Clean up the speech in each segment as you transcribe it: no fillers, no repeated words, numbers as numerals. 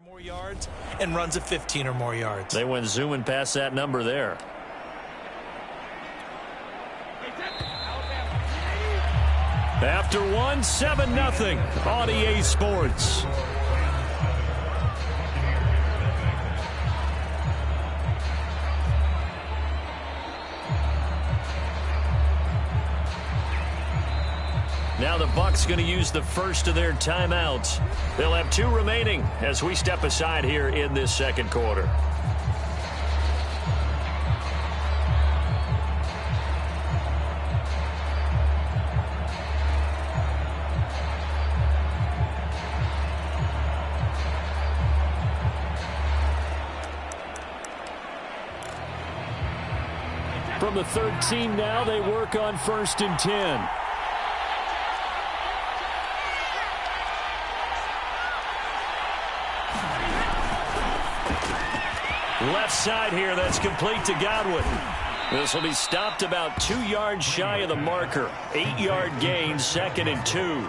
more yards and runs of 15 or more yards. They went zooming past that number there. After one, 7-0 on EA Sports. Now the Bucs going to use the first of their timeouts. They'll have 2 remaining as we step aside here in this second quarter. From the 13 now, they work on 1st and 10. Left side here, that's complete to Godwin. This will be stopped about 2 yards shy of the marker. 8-yard gain, 2nd and 2.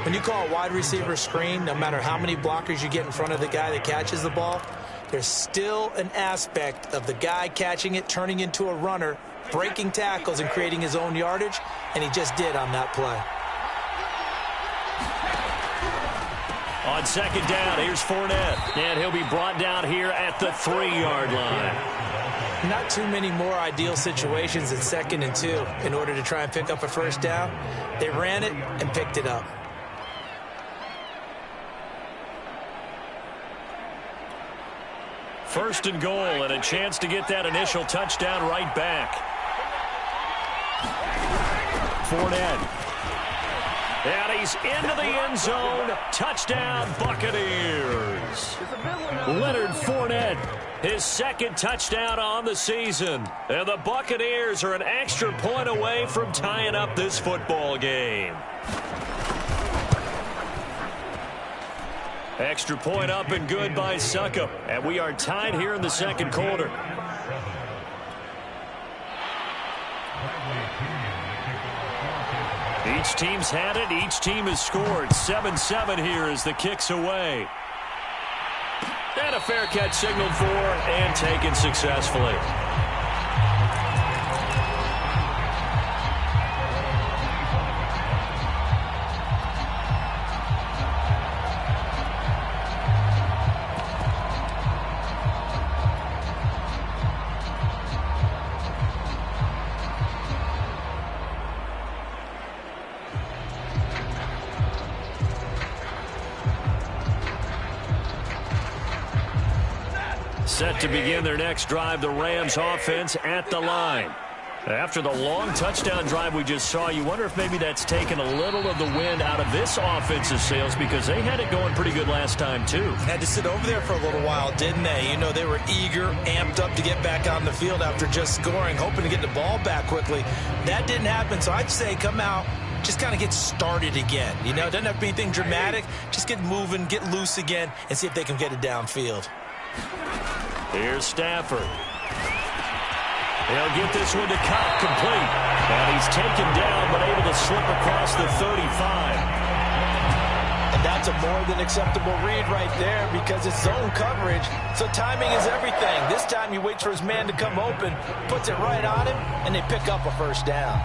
When you call a wide receiver screen, no matter how many blockers you get in front of the guy that catches the ball, there's still an aspect of the guy catching it, turning into a runner, breaking tackles and creating his own yardage, and he just did on that play. On 2nd down, here's Fournette. And he'll be brought down here at the 3-yard line. Not too many more ideal situations than 2nd and 2 in order to try and pick up a 1st down. They ran it and picked it up. First and goal, and a chance to get that initial touchdown right back. Fournette. And he's into the end zone. Touchdown, Buccaneers. Leonard Fournette, his 2nd touchdown on the season. And the Buccaneers are an extra point away from tying up this football game. Extra point up and good by Succop. And we are tied here in the second quarter. Each team's had it. Each team has scored. 7-7 here as the kick's away. And a fair catch signaled for and taken successfully. Set to begin their next drive, the Rams offense at the line. After the long touchdown drive we just saw, you wonder if maybe that's taken a little of the wind out of this offensive sails because they had it going pretty good last time too. Had to sit over there for a little while, didn't they? You know, they were eager, amped up to get back on the field after just scoring, hoping to get the ball back quickly. That didn't happen, so I'd say come out, just kind of get started again. You know, it doesn't have to be anything dramatic. Just get moving, get loose again, and see if they can get it downfield. Here's Stafford. He'll get this one to Cobb, complete. And he's taken down, but able to slip across the 35. And that's a more than acceptable read right there because it's zone coverage. So timing is everything. This time he waits for his man to come open, puts it right on him, and they pick up a 1st down.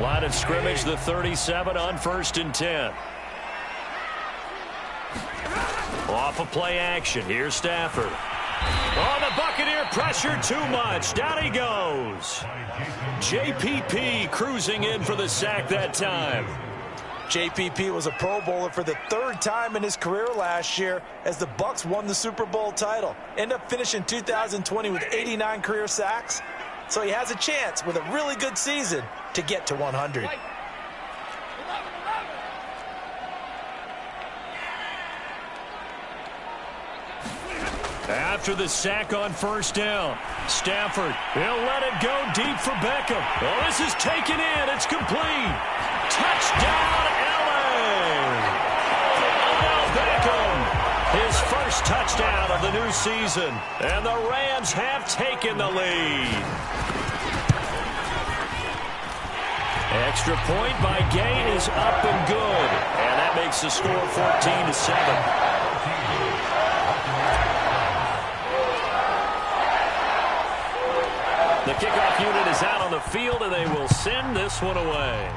Line of scrimmage, the 37 on 1st and 10. Off of play action. Here's Stafford. Oh, the Buccaneer pressure too much. Down he goes. JPP cruising in for the sack that time. JPP was a Pro Bowler for the 3rd time in his career last year as the Bucs won the Super Bowl title. Ended up finishing 2020 with 89 career sacks. So he has a chance with a really good season to get to 100. After the sack on 1st down, Stafford, he'll let it go deep for Beckham. Oh, this is taken in. It's complete. Touchdown, LA. Odell Beckham, his first touchdown of the new season. And the Rams have taken the lead. Extra point by Gain is up and good. And that makes the score 14-7. The kickoff unit is out on the field, and they will send this one away.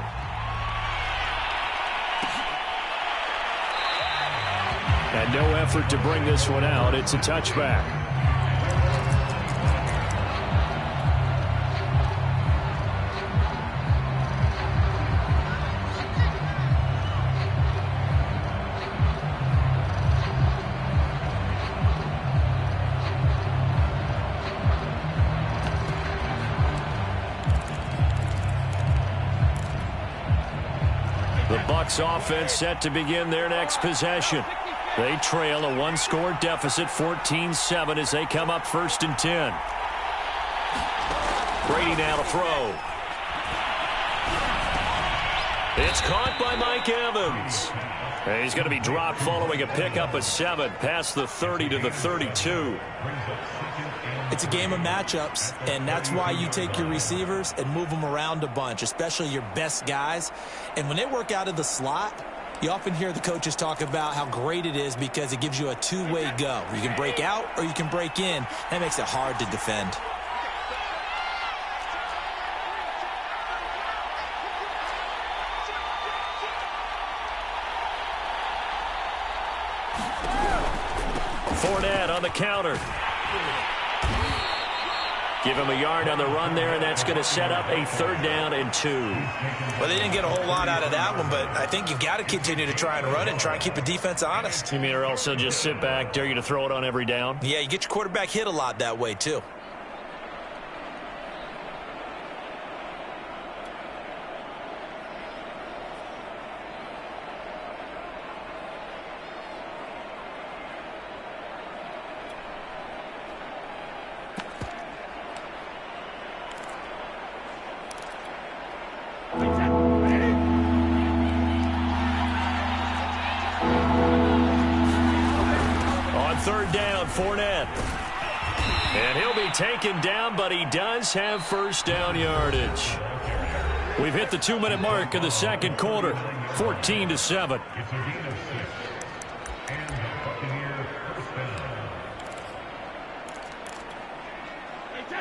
And no effort to bring this one out. It's a touchback. The Bucs offense set to begin their next possession. They trail a one-score deficit, 14-7, as they come up 1st and 10. Brady now to throw. It's caught by Mike Evans. And he's going to be dropped following a pickup of 7 past the 30 to the 32. It's a game of matchups, and that's why you take your receivers and move them around a bunch, especially your best guys. And when they work out of the slot, you often hear the coaches talk about how great it is because it gives you a two-way go. You can break out or you can break in. That makes it hard to defend. Fournette on the counter. Give him a yard on the run there, and that's going to set up a 3rd down and 2. Well, they didn't get a whole lot out of that one, but I think you've got to continue to try and run it and try and keep the defense honest. You mean, or else they'll just sit back, dare you to throw it on every down? Yeah, you get your quarterback hit a lot that way, too. Fournette. And he'll be taken down, but he does have 1st down yardage. We've hit the 2-minute mark of the 2nd quarter, 14-7.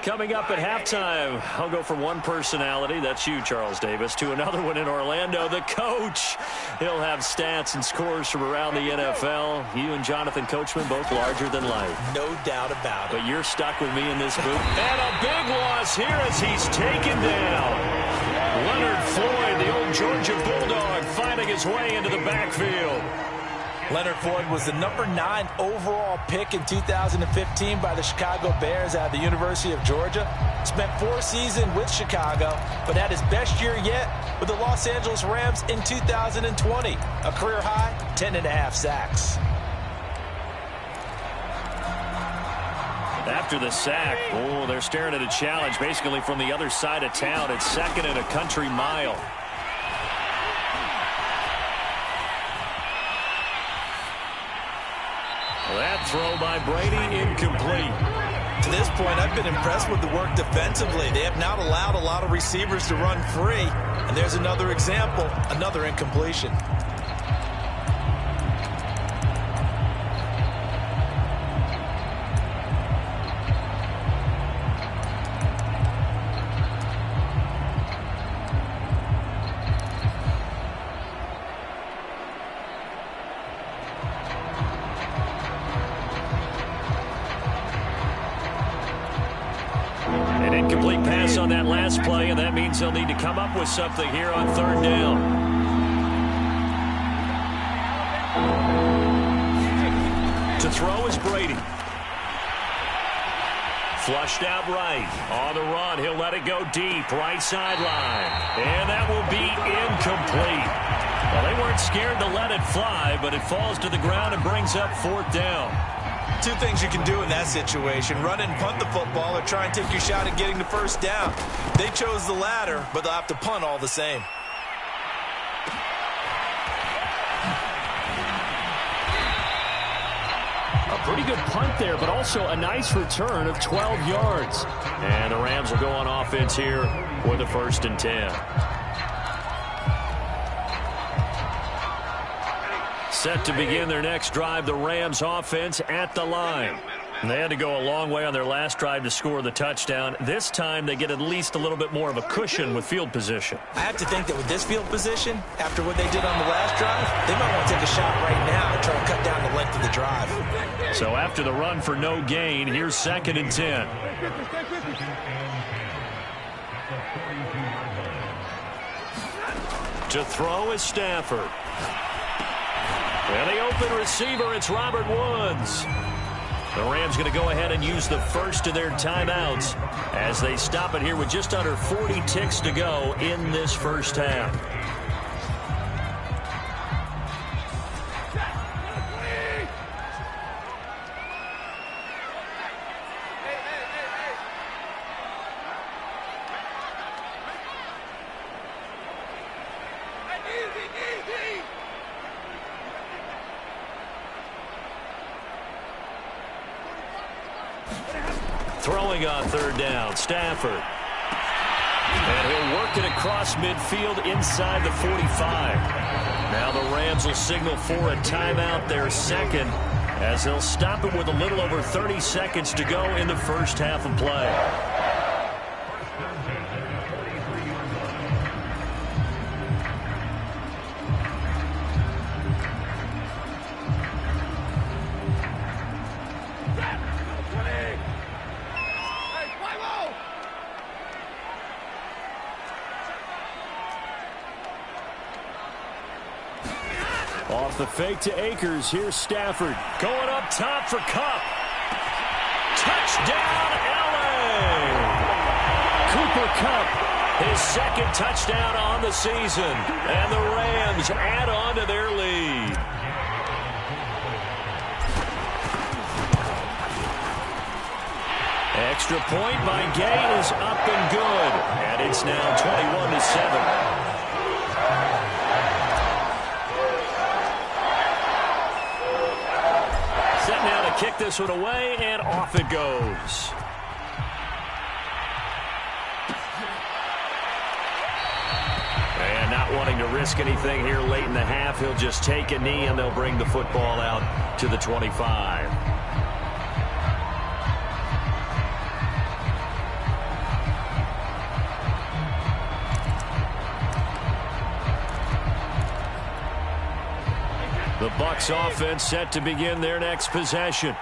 Coming up at halftime, I'll go from one personality, that's you, Charles Davis, to another one in Orlando, the coach. He'll have stats and scores from around the NFL. You and Jonathan Coachman both larger than life. No doubt about it. But you're stuck with me in this booth. And a big loss here as he's taken down. Leonard Floyd, the old Georgia Bulldog, finding his way into the backfield. Leonard Floyd was the number 9 overall pick in 2015 by the Chicago Bears out of the University of Georgia. Spent 4 seasons with Chicago, but had his best year yet with the Los Angeles Rams in 2020. A career high, 10.5 sacks. After the sack, they're staring at a challenge basically from the other side of town. It's 2nd and a country mile. That throw by Brady incomplete. To this point, I've been impressed with the work defensively. They have not allowed a lot of receivers to run free. And there's another example, another incompletion. Incomplete pass on that last play, and that means they'll need to come up with something here on 3rd down. To throw is Brady. Flushed out right. On the run, he'll let it go deep, right sideline. And that will be incomplete. Well, they weren't scared to let it fly, but it falls to the ground and brings up 4th down. 2 things you can do in that situation: run and punt the football, or try and take your shot at getting the 1st down. They chose the latter, but they'll have to punt all the same. A pretty good punt there, but also a nice return of 12 yards. And the Rams will go on offense here with a 1st and 10. Set to begin their next drive, the Rams offense at the line. And they had to go a long way on their last drive to score the touchdown. This time they get at least a little bit more of a cushion with field position. I have to think that with this field position, after what they did on the last drive, they might want to take a shot right now and try to cut down the length of the drive. So after the run for no gain, here's 2nd and 10. To throw is Stafford. And the open receiver, it's Robert Woods. The Rams going to go ahead and use the first of their timeouts as they stop it here with just under 40 ticks to go in this first half. Throwing on 3rd down, Stafford. And he'll work it across midfield inside the 45. Now the Rams will signal for a timeout, their 2nd, as they'll stop it with a little over 30 seconds to go in the first half of play. Off the fake to Akers. Here's Stafford. Going up top for Kupp. Touchdown, LA! Cooper Kupp, his 2nd touchdown on the season. And the Rams add on to their lead. Extra point by Gay is up and good. And it's now 21-7. Kick this one away, and off it goes. And not wanting to risk anything here late in the half, he'll just take a knee, and they'll bring the football out to the 25. The Bucs offense set to begin their next possession.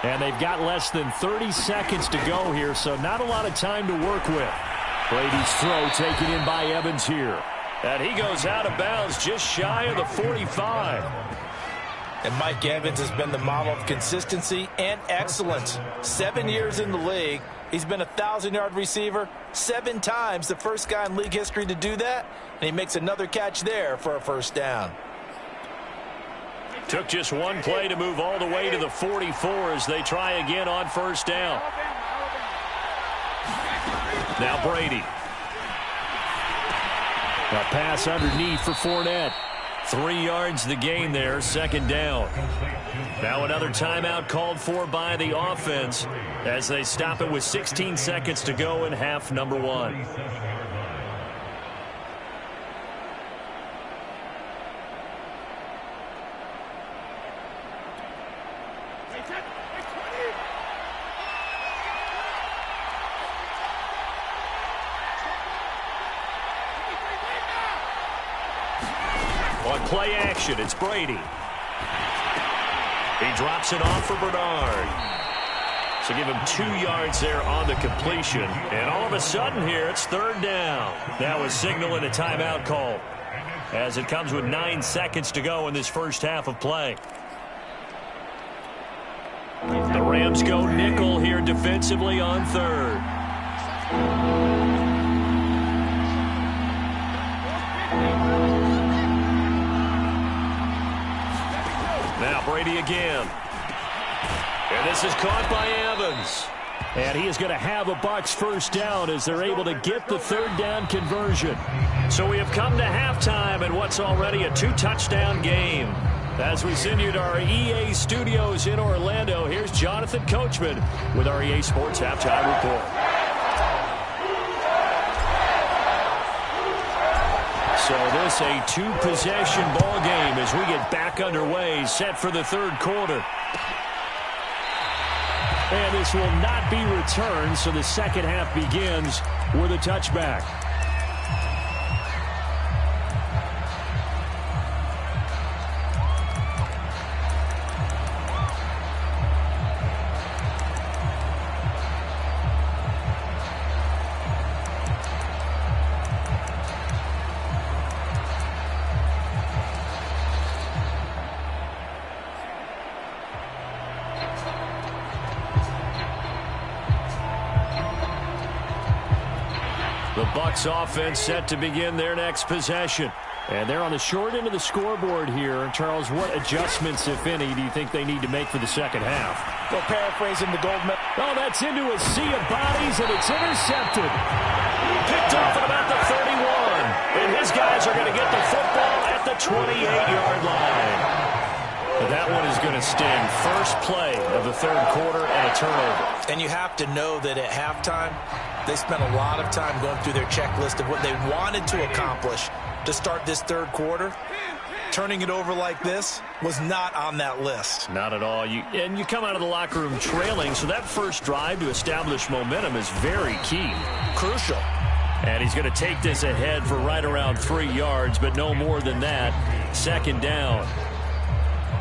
And they've got less than 30 seconds to go here, so not a lot of time to work with. Brady's throw taken in by Evans here. And he goes out of bounds just shy of the 45. And Mike Evans has been the model of consistency and excellence. 7 years in the league. He's been a 1,000-yard receiver 7 times, the first guy in league history to do that. And he makes another catch there for a first down. Took just one play to move all the way to the 44 as they try again on first down. Now Brady. A pass underneath for Fournette. 3 yards the gain there, 2nd down. Now another timeout called for by the offense as they stop it with 16 seconds to go in half number 1. On play action, it's Brady. He drops it off for Bernard. So give him 2 yards there on the completion. And all of a sudden here, it's 3rd down. That was signaling a timeout call as it comes with 9 seconds to go in this first half of play. The Rams go nickel here defensively on 3rd. Now Brady again. And this is caught by Evans. And he is going to have a Bucs first down as they're able to get the 3rd down conversion. So we have come to halftime in what's already a 2-touchdown game. As we send you to our EA studios in Orlando, here's Jonathan Coachman with our EA Sports Halftime Report. So this a 2-possession ball game as we get back underway, set for the 3rd quarter. And this will not be returned, so the second half begins with a touchback. The Bucs offense set to begin their next possession. And they're on the short end of the scoreboard here. And Charles, what adjustments, if any, do you think they need to make for the second half? Well, paraphrasing the Goldman. Oh, that's into a sea of bodies, and it's intercepted. Picked off at about the 31. And his guys are going to get the football at the 28-yard line. But that one is going to sting. First play of the third quarter and a turnover. And you have to know that at halftime, they spent a lot of time going through their checklist of what they wanted to accomplish to start this third quarter. Turning it over like this was not on that list. Not at all. And you come out of the locker room trailing, so that first drive to establish momentum is very key. Crucial. And he's going to take this ahead for right around 3 yards, but no more than that. Second down.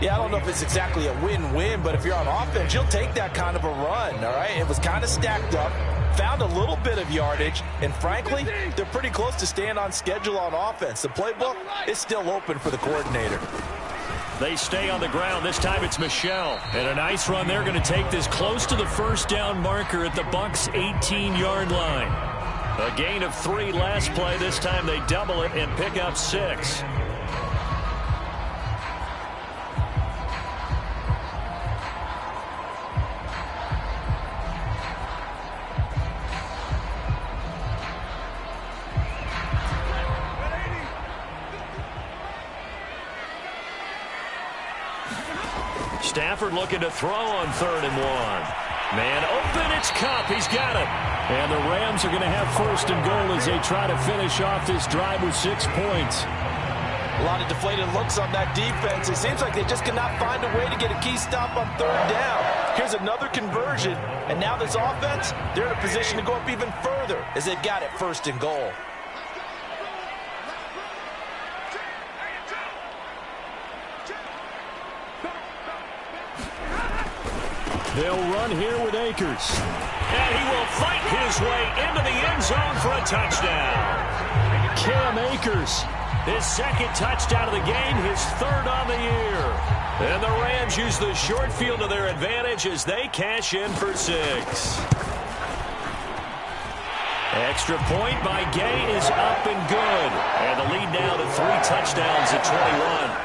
Yeah, I don't know if it's exactly a win-win, but if you're on offense, you'll take that kind of a run, all right? It was kind of stacked up, found a little bit of yardage, and frankly, they're pretty close to staying on schedule on offense. The playbook is still open for the coordinator. They stay on the ground. This time it's Michel. And a nice run. They're going to take this close to the first down marker at the Bucs' 18-yard line. A gain of 3 last play. This time they double it and pick up 6. Stafford looking to throw on 3rd and 1. Man open, it's Kupp. He's got it. And the Rams are going to have 1st and goal as they try to finish off this drive with 6 points. A lot of deflated looks on that defense. It seems like they just cannot find a way to get a key stop on 3rd down. Here's another conversion, and now this offense, they're in a position to go up even further as they've got it 1st and goal. They'll run here with Akers. And he will fight his way into the end zone for a touchdown. Cam Akers, his 2nd touchdown of the game, his 3rd on the year. And the Rams use the short field to their advantage as they cash in for 6. Extra point by Gay is up and good. And the lead now to 3 touchdowns at 21.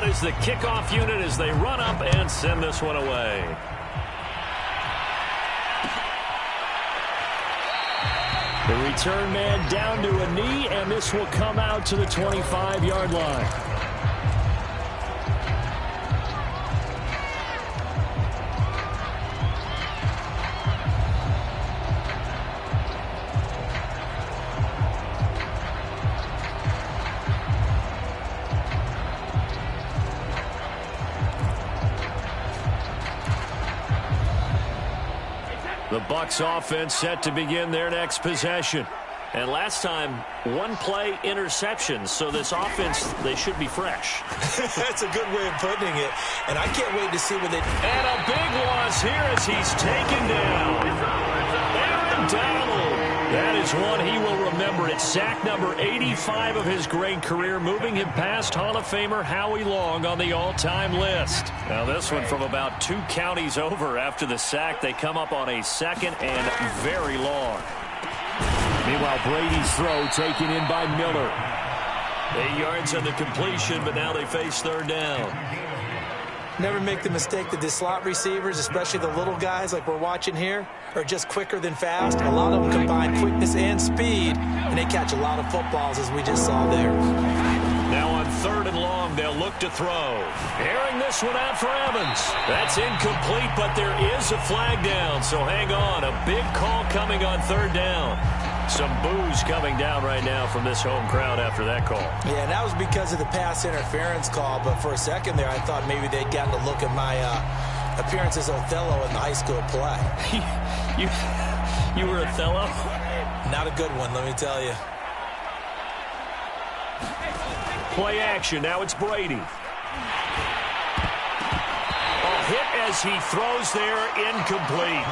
Is the kickoff unit as they run up and send this one away. The return man down to a knee, and this will come out to the 25-yard line. The Bucs offense set to begin their next possession. And last time, 1 play interception. So this offense, they should be fresh. That's a good way of putting it. And I can't wait to see what they... And a big loss here as he's taken down. Aaron Donald. That is one he will remember. It's sack number 85 of his great career, moving him past Hall of Famer Howie Long on the all-time list. Now this one from about 2 counties over after the sack. They come up on a 2nd and very long. Meanwhile, Brady's throw taken in by Miller. 8 yards on the completion, but now they face 3rd down. Never make the mistake that the slot receivers, especially the little guys like we're watching here, are just quicker than fast. A lot of them combine quickness and speed, and they catch a lot of footballs, as we just saw there. Now on 3rd and long, they'll look to throw. Airing this one out for Evans. That's incomplete, but there is a flag down, so hang on. A big call coming on 3rd down. Some boos coming down right now from this home crowd after that call. Yeah, and that was because of the pass interference call, but for a second there, I thought maybe they'd gotten a look at my appearance as Othello in the high school play. You were Othello? Not a good one, let me tell you. Play action. Now it's Brady. A hit as he throws there, incomplete.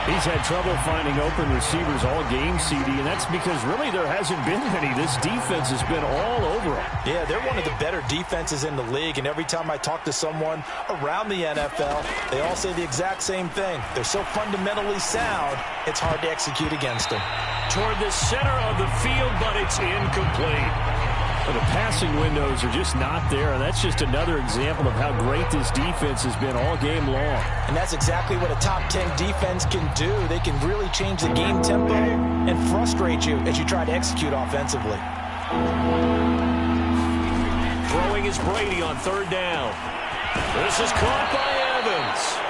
He's had trouble finding open receivers all game, CD, and that's because really there hasn't been any. This defense has been all over him. Yeah, they're one of the better defenses in the league, and every time I talk to someone around the NFL, they all say the exact same thing. They're so fundamentally sound, it's hard to execute against them. Toward the center of the field, but it's incomplete. But the passing windows are just not there, and that's just another example of how great this defense has been all game long. And that's exactly what a top 10 defense can do. They can really change the game tempo and frustrate you as you try to execute offensively. Throwing is Brady on 3rd down. This is caught by Evans.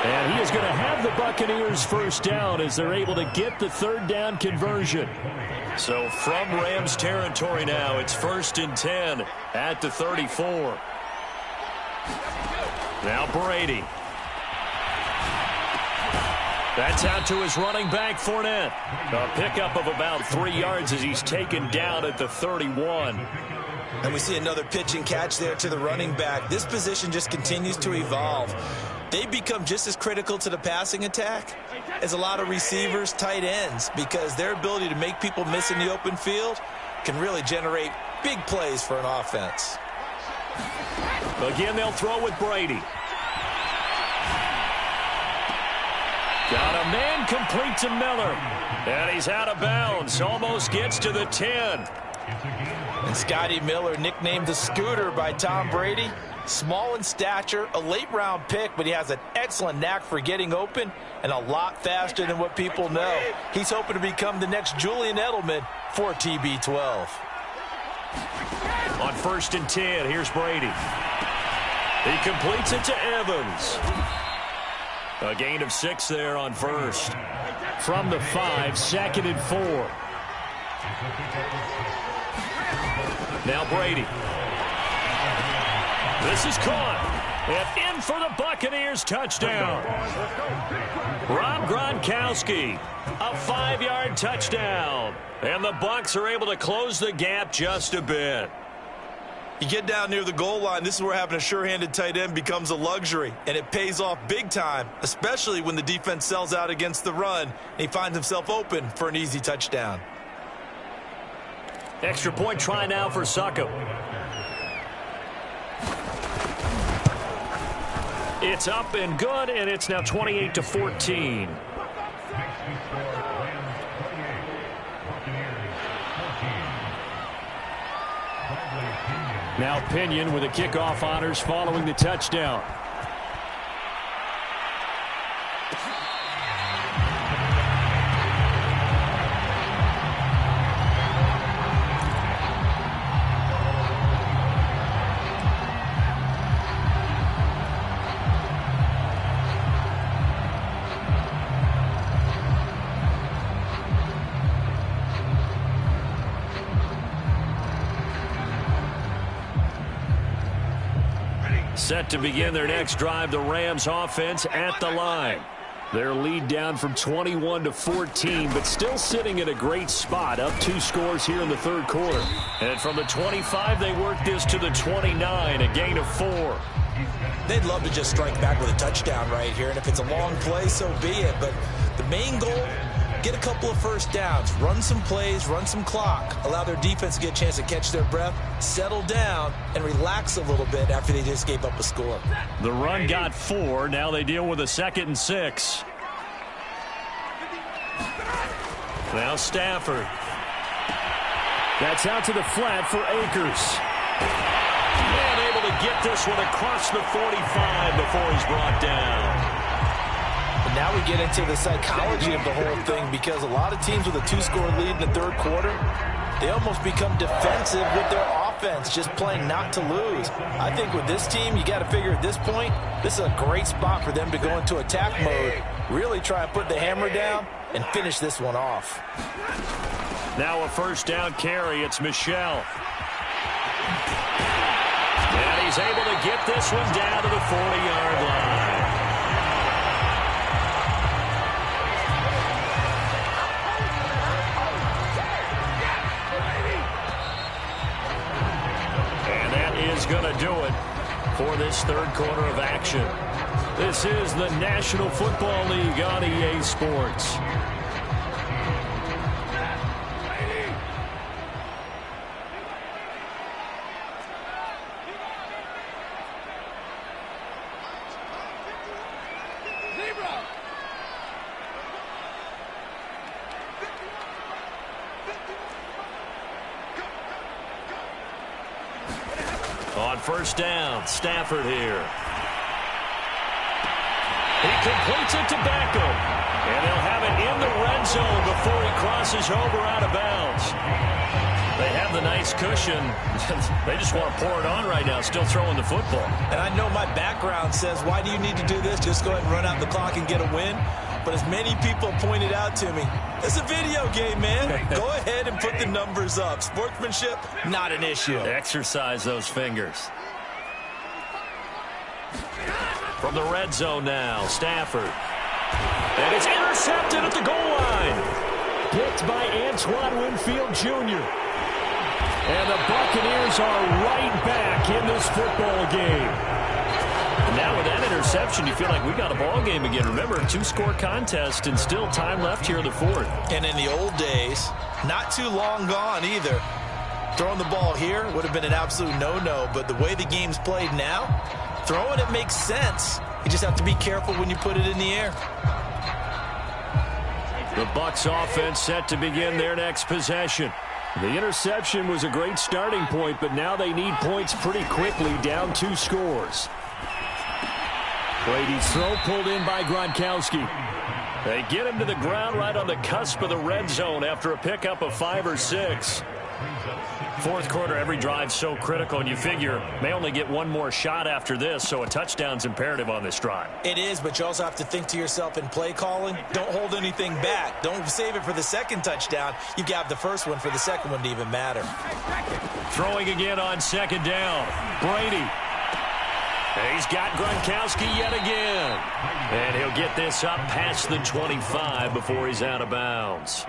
And he is going to have the Buccaneers first down as they're able to get the 3rd down conversion. So from Rams territory now, it's 1st and 10 at the 34. Now Brady. That's out to his running back, Fournette. A pickup of about 3 yards as he's taken down at the 31. And we see another pitch and catch there to the running back. This position just continues to evolve. They become just as critical to the passing attack as a lot of receivers, tight ends, because their ability to make people miss in the open field can really generate big plays for an offense. Again, they'll throw with Brady. Got a man complete to Miller. And he's out of bounds. Almost gets to the 10. And Scotty Miller, nicknamed the Scooter by Tom Brady. Small in stature, a late-round pick, but he has an excellent knack for getting open and a lot faster than what people know. He's hoping to become the next Julian Edelman for TB12. On 1st and 10, here's Brady. He completes it to Evans. A gain of 6 there on 1st. From the 5, 2nd and 4. Now Brady. This is caught. And in for the Buccaneers touchdown. Rob Gronkowski. A 5-yard touchdown. And the Bucs are able to close the gap just a bit. You get down near the goal line, this is where having a sure-handed tight end becomes a luxury, and it pays off big time, especially when the defense sells out against the run, and he finds himself open for an easy touchdown. Extra point try now for Succop. It's up and good, and it's now 28-14. Now Pinion with the kickoff honors following the touchdown. Set to begin their next drive, the Rams offense at the line. Their lead down from 21-14, but still sitting at a great spot, up 2 scores here in the 3rd quarter. And from the 25, they work this to the 29, a gain of 4. They'd love to just strike back with a touchdown right here, and if it's a long play, so be it. But the main goal, get a couple of first downs, run some plays, run some clock, allow their defense to get a chance to catch their breath, settle down, and relax a little bit after they just gave up a score. The run got 4. Now they deal with a 2nd and 6. Now Stafford. That's out to the flat for Akers. And able to get this one across the 45 before he's brought down. And now we get into the psychology of the whole thing, because a lot of teams with a 2-score lead in the third quarter, they almost become defensive with their offense, just playing not to lose. I think with this team, you got to figure at this point, this is a great spot for them to go into attack mode, really try and put the hammer down and finish this one off. Now a first down carry. It's Michel. And he's able to get this one down to the 40-yard line. Going to do it for this third quarter of action. This is the National Football League on EA Sports. On first down, Stafford here. He completes it to Beckham. And he'll have it in the red zone before he crosses over out of bounds. They have the nice cushion. They just want to pour it on right now, still throwing the football. And I know my background says, why do you need to do this? Just go ahead and run out the clock and get a win. But as many people pointed out to me, it's a video game, man. Go ahead and put the numbers up. Sportsmanship, not an issue. Exercise those fingers. From the red zone now, Stafford. And it's intercepted at the goal line. Picked by Antoine Winfield Jr. And the Buccaneers are right back in this football game. Now with that interception, you feel like we got a ball game again. Remember, a 2-score contest and still time left here in the fourth. And in the old days, not too long gone either, throwing the ball here would have been an absolute no-no. But the way the game's played now, throwing it makes sense. You just have to be careful when you put it in the air. The Bucs offense set to begin their next possession. The interception was a great starting point, but now they need points pretty quickly, down 2 scores. Brady's throw pulled in by Gronkowski. They get him to the ground right on the cusp of the red zone after a pickup of 5 or 6. Fourth quarter, every drive so critical, and you figure may only get one more shot after this, so a touchdown's imperative on this drive. It is, but you also have to think to yourself in play calling, don't hold anything back. Don't save it for the second touchdown. You've got the first one for the second one to even matter. Throwing again on second down. Brady. He's got Gronkowski yet again. And he'll get this up past the 25 before he's out of bounds.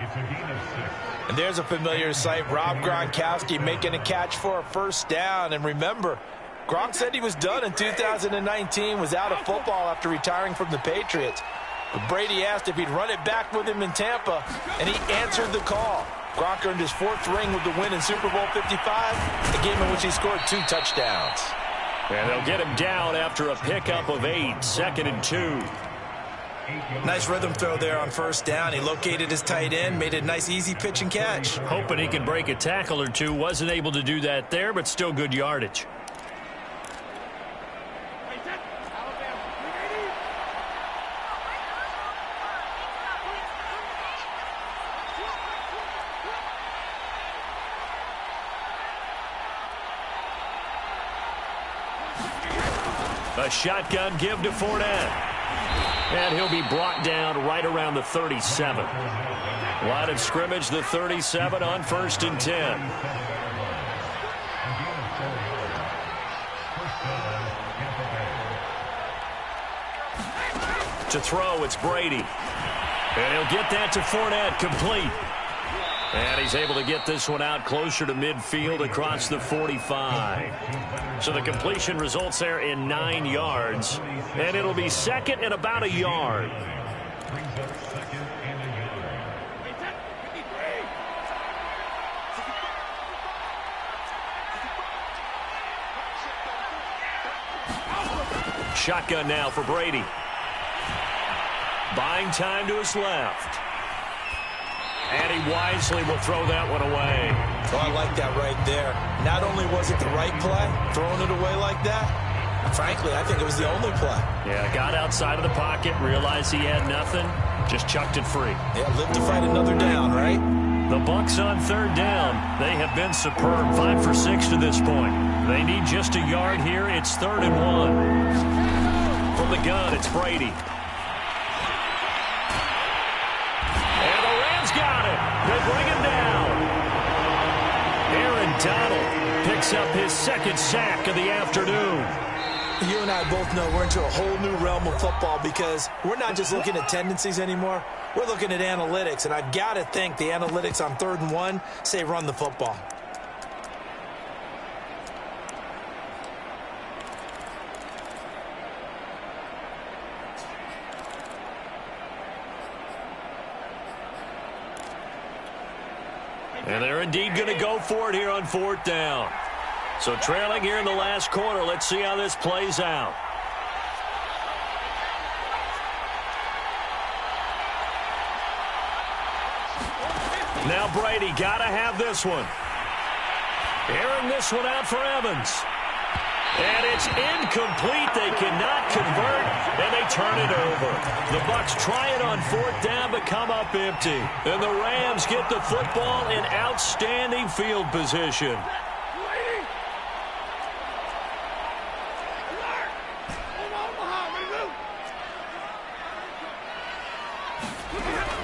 And there's a familiar sight. Rob Gronkowski making a catch for a first down. And remember, Gronk said he was done in 2019, was out of football after retiring from the Patriots. But Brady asked if he'd run it back with him in Tampa, and he answered the call. Gronk earned his 4th ring with the win in Super Bowl 55, a game in which he scored 2 touchdowns. And they'll get him down after a pickup of 8, 2nd and 2. Nice rhythm throw there on first down. He located his tight end, made a nice easy pitch and catch. Hoping he could break a tackle or two. Wasn't able to do that there, but still good yardage. A shotgun give to Fournette. And he'll be brought down right around the 37. Line of scrimmage, the 37 on 1st and 10. To throw, it's Brady. And he'll get that to Fournette, complete. And he's able to get this one out closer to midfield across the 45. So the completion results there in 9 yards. And it'll be 2nd and about a yard. Shotgun now for Brady. Buying time to his left. And he wisely will throw that one away. Oh, I like that right there. Not only was it the right play, throwing it away like that, frankly, I think it was the only play. Yeah, got outside of the pocket, realized he had nothing, just chucked it free. Yeah, live to fight another down, right? The Bucs on third down. They have been superb, 5 for 6 to this point. They need just a yard here. It's 3rd and 1. From the gun, it's Brady. And the Rams got it. They bring him down. Aaron Donald picks up his 2nd sack of the afternoon. You and I both know we're into a whole new realm of football because we're not just looking at tendencies anymore. We're looking at analytics, and I've got to think the analytics on 3rd and 1 say run the football. And they're indeed going to go for it here on 4th down. So trailing here in the last quarter, let's see how this plays out. Now Brady got to have this one. Airing this one out for Evans. And it's incomplete. They cannot convert, and they turn it over. The Bucs try it on 4th down, but come up empty. And the Rams get the football in outstanding field position.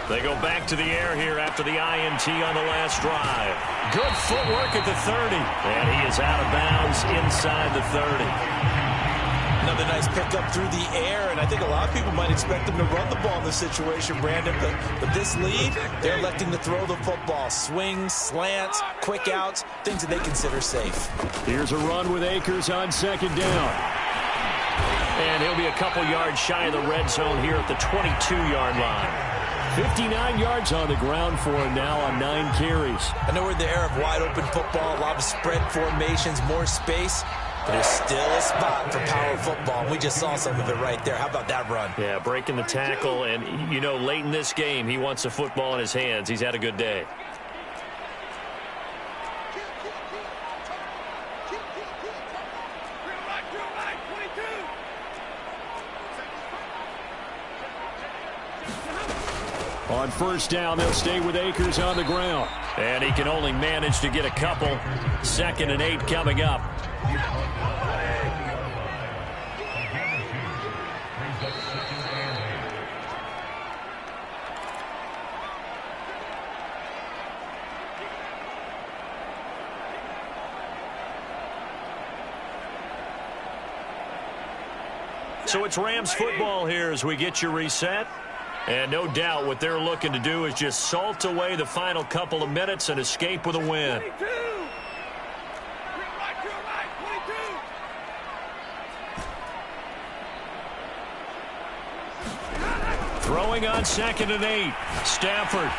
They go back to the air here after the INT on the last drive. Good footwork at the 30. And he is out of bounds inside the 30. Another nice pickup through the air, and I think a lot of people might expect them to run the ball in this situation, Brandon. But this lead, they're electing to throw the football. Swings, slants, quick outs, things that they consider safe. Here's a run with Akers on 2nd down. And he'll be a couple yards shy of the red zone here at the 22-yard line. 59 yards on the ground for him now on 9 carries. I know we're in the era of wide-open football, a lot of spread formations, more space, but there's still a spot for power football, and we just saw some of it right there. How about that run? Yeah, breaking the tackle, and, you know, late in this game, he wants the football in his hands. He's had a good day. On 1st down, they'll stay with Akers on the ground. And he can only manage to get a couple. 2nd and 8 coming up. So it's Rams football here as we get you reset. And no doubt what they're looking to do is just salt away the final couple of minutes and escape with a win. Throwing on 2nd and 8. Stafford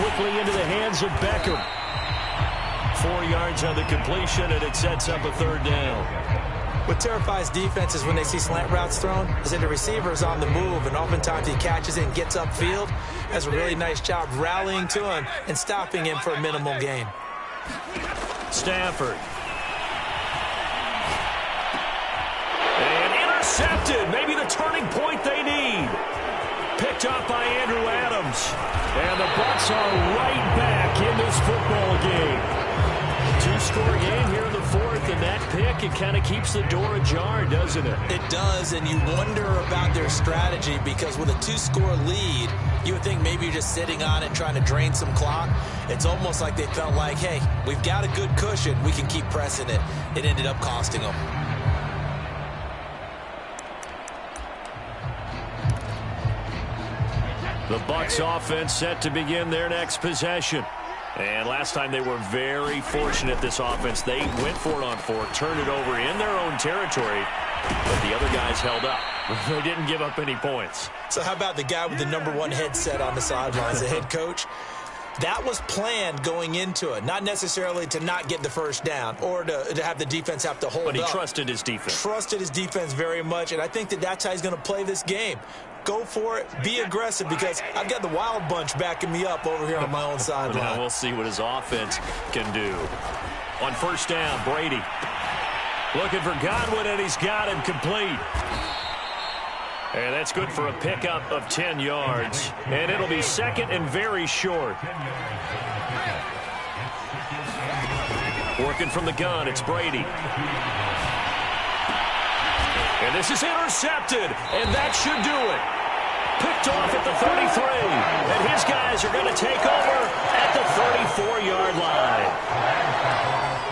quickly into the hands of Beckham. 4 yards on the completion, and it sets up a 3rd down. What terrifies defenses when they see slant routes thrown is that the receiver is on the move, and oftentimes he catches it and gets upfield. Does a really nice job rallying to him and stopping him for a minimal gain. Stafford. And intercepted. Maybe the turning point they need. Picked up by Andrew Adams. And the Bucs are right back in this football game. 2-score game here in the 4th, and that pick, it kind of keeps the door ajar, doesn't it? It does, and you wonder about their strategy because with a 2-score lead, you would think maybe you're just sitting on it trying to drain some clock. It's almost like they felt like, hey, we've got a good cushion. We can keep pressing it. It ended up costing them. The Bucs offense set to begin their next possession. And last time they were very fortunate, this offense. They went for it on 4th, turned it over in their own territory, but the other guys held up. They didn't give up any points. So how about the guy with the #1 headset on the sidelines, the head coach? That was planned going into it, not necessarily to not get the first down or to have the defense have to hold up. But he trusted his defense. Trusted his defense very much, and I think that's how he's going to play this game. Go for it. Be aggressive, because I've got the Wild Bunch backing me up over here on my own sideline. We'll see what his offense can do. On first down, Brady looking for Godwin, and he's got him complete. And that's good for a pickup of 10 yards. And it'll be second and very short. Working from the gun, it's Brady. And this is intercepted, and that should do it. Picked off at the 33, and his guys are going to take over at the 34-yard line.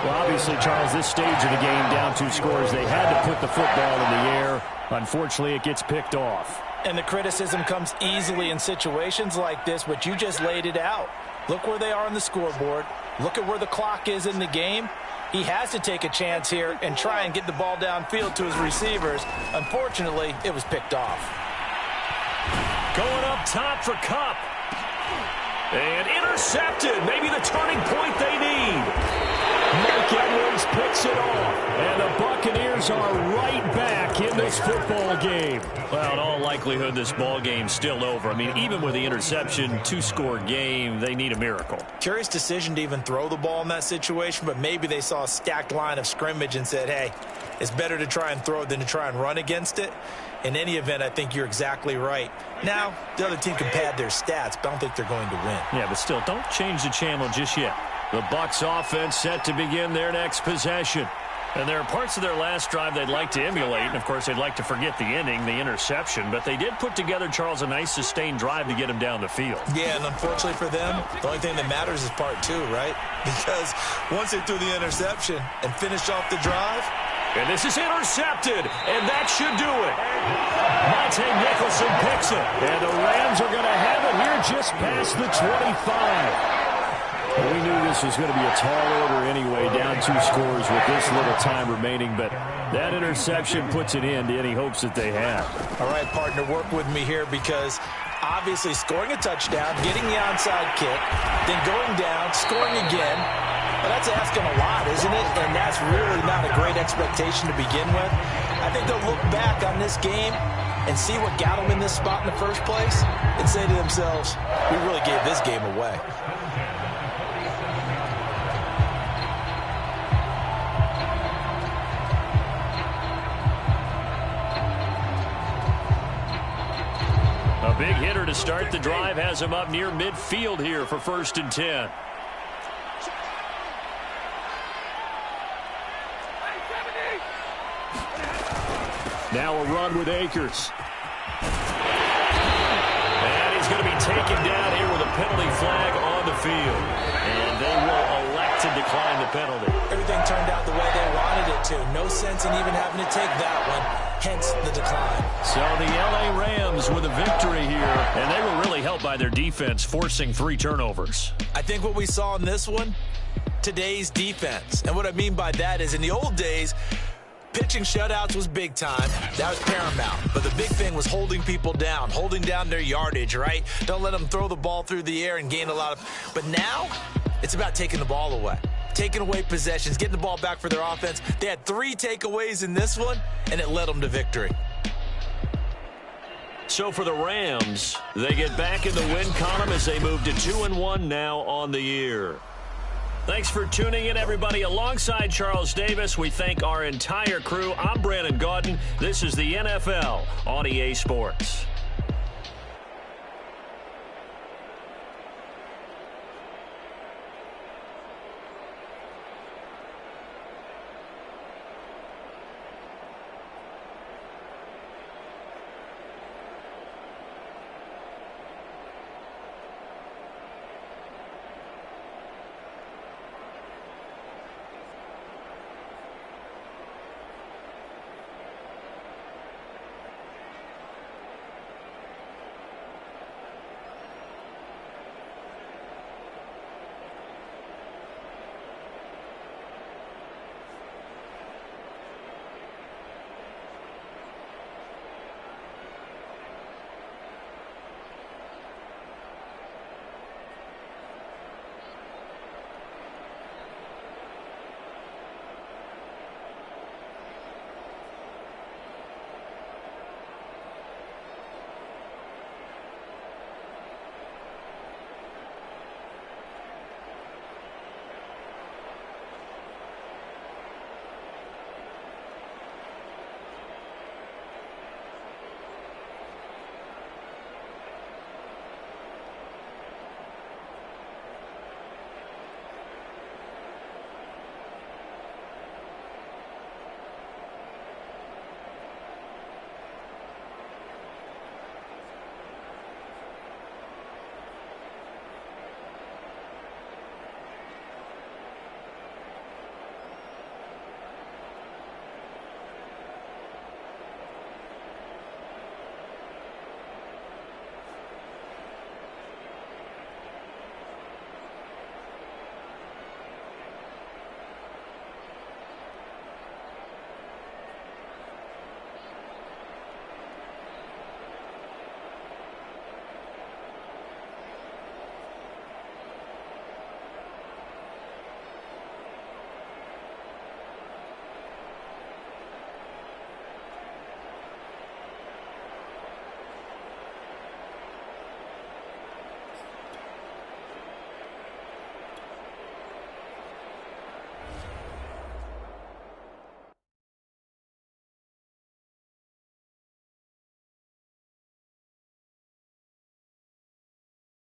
Well, obviously, Charles, this stage of the game, down 2 scores, they had to put the football in the air. Unfortunately, it gets picked off. And the criticism comes easily in situations like this, but you just laid it out. Look where they are on the scoreboard. Look at where the clock is in the game. He has to take a chance here and try and get the ball downfield to his receivers. Unfortunately, it was picked off. Going up top for Kupp. And intercepted. Maybe the turning point they need. Mike Edwards picks it off. And the Buccaneers are right back in this football game. Well, in all likelihood, this ball game's still over. I mean, even with the interception, 2-score game, they need a miracle. Curious decision to even throw the ball in that situation, but maybe they saw a stacked line of scrimmage and said, hey, it's better to try and throw it than to try and run against it. In any event, I think you're exactly right. Now, the other team can pad their stats, but I don't think they're going to win. Yeah, but still, don't change the channel just yet. The Bucs offense set to begin their next possession. And there are parts of their last drive they'd like to emulate. And, of course, they'd like to forget the ending, the interception. But they did put together, Charles, a nice sustained drive to get him down the field. Yeah, and unfortunately for them, the only thing that matters is part 2, right? Because once they threw the interception and finished off the drive. And this is intercepted, and that should do it. Monte Nicholson picks it. And the Rams are going to have it here just past the 25. Well, we knew this was going to be a tall order anyway, down 2 scores with this little time remaining, but that interception puts an end to any hopes that they have. All right, partner, work with me here, because obviously scoring a touchdown, getting the onside kick, then going down, scoring again, well, that's asking a lot, isn't it? And that's really not a great expectation to begin with. I think they'll look back on this game and see what got them in this spot in the first place and say to themselves, we really gave this game away. A big hitter to start the drive has him up near midfield here for 1st and 10. Now a run with Akers. And he's going to be taken down here with a penalty flag on the field. And they will elect to decline the penalty. Everything turned out the way they wanted it to. No sense in even having to take that one. Hence the decline. So the L.A. Rams with a victory here. And they were really helped by their defense, forcing 3 turnovers. I think what we saw in this one, today's defense. And what I mean by that is in the old days, pitching shutouts was big time. That was paramount. But the big thing was holding people down, holding down their yardage, right? Don't let them throw the ball through the air and gain a lot of... But now, it's about taking the ball away. Taking away possessions, getting the ball back for their offense. They had 3 takeaways in this one, and it led them to victory. So for the Rams, they get back in the win column as they move to 2-1 now on the year. Thanks for tuning in, everybody. Alongside Charles Davis, we thank our entire crew. I'm Brandon Gaudin. This is the NFL on EA Sports.